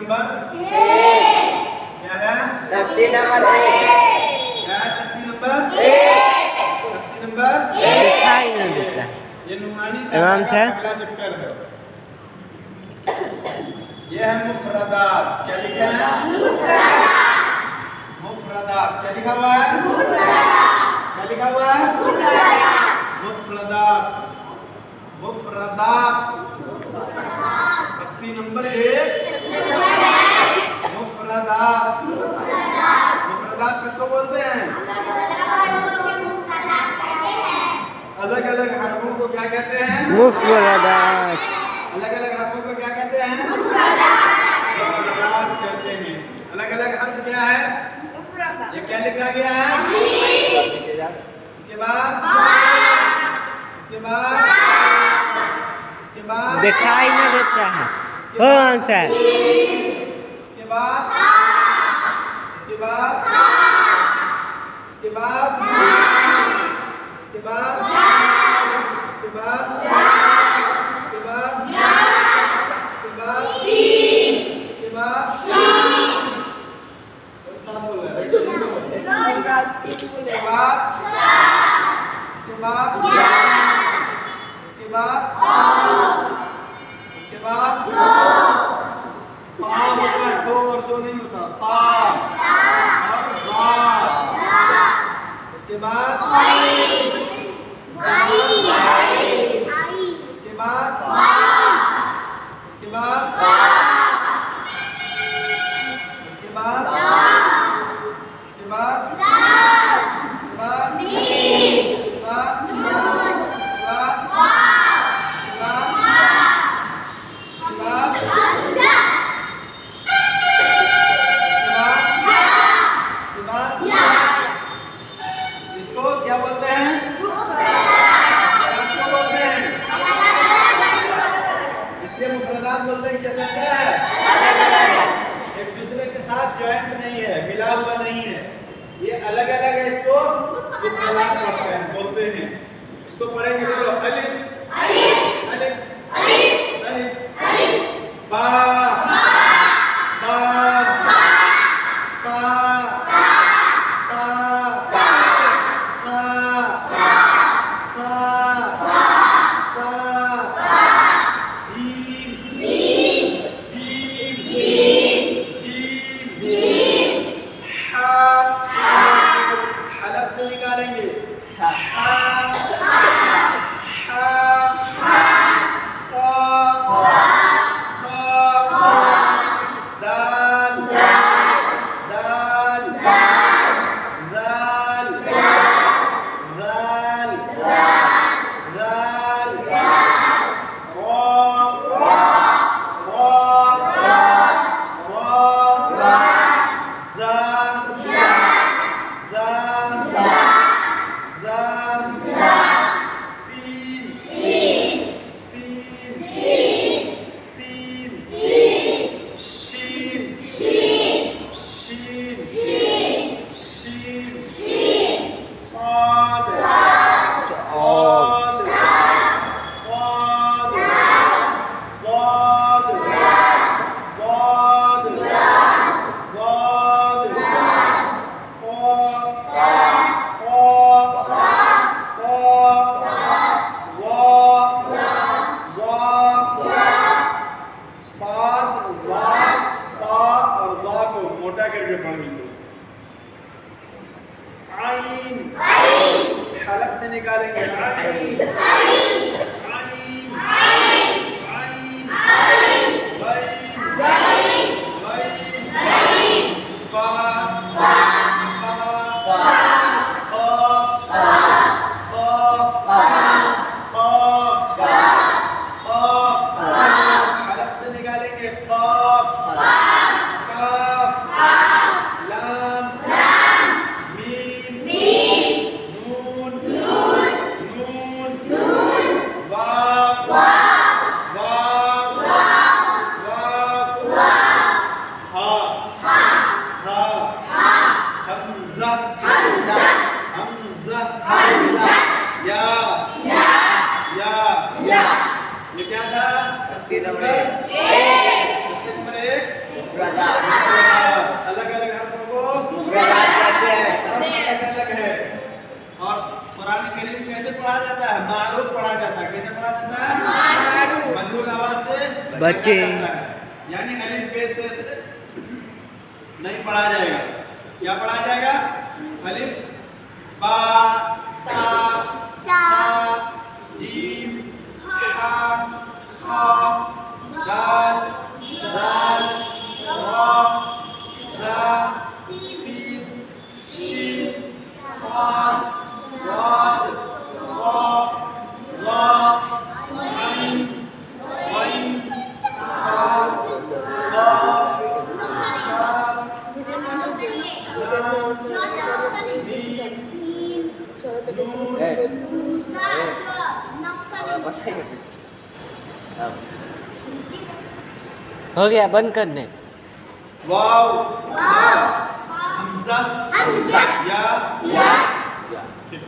Number क्या है? तख्ती नंबर 1 क्या है? तख्ती नंबर 1। तख्ती नंबर दिखाई नहीं देता। ये नुमानी इमाम का अगला चैप्टर है। ये है मुफरदात। क्या लिखा है? मुफरदात। क्या लिखा हुआ है? क्या लिखा हुआ है? मुफरदात। मुफरदात तख्ती नंबर 1 मुफरदात। मुफरदात किसको बोलते हैं? अलग अलग हरफों को क्या कहते हैं? मुफरदात। अलग अलग हरफों को क्या कहते हैं? मुफरदात कहते हैं। अलग अलग हर्फ क्या है? ये क्या लिखा गया है? इसके बाद दिखाई नहीं देता है। कौन सा? इसके बाद इसके बाद इसके बाद इसके बाद इसके बाद इसके बाद इसके बाद इसके बाद साथ बोल रहे हैं। इसके बाद इसके बाद इसके बाद इसके बाद पा होता है, दो और दो नहीं होता। पा और वा। इसके बाद इसके बाद इसके बाद इसके बाद इसके बाद इसको क्या बोलते हैं? क्या बोलते हैं? इसलिए मुफरदात बोलते हैं। जैसे क्या है? एक दूसरे के साथ जॉइंट नहीं है, मिला हुआ नहीं है, ये अलग अलग है। इसको मुफरदात पढ़ते हैं, बोलते हैं। इसको पढ़ेंगे। बोलो अलिफ अलिफ अलिफ बा बा हलक से निकालेंगे। हलक से निकालेंगे। ये क्या था? तख्ती नंबर 1। तख्ती नंबर 1 बच्चे यानी अलिफ बे ते से नहीं पढ़ा जाएगा। क्या पढ़ा जाएगा? अलिफ बा ता सा जीम हा खा दाल दाल रा सा सीन शीन साद वाद वा ला आइन वाइन काफ काफ हो गया, बंद करने। वाव हमजा हमजा या या ठीक।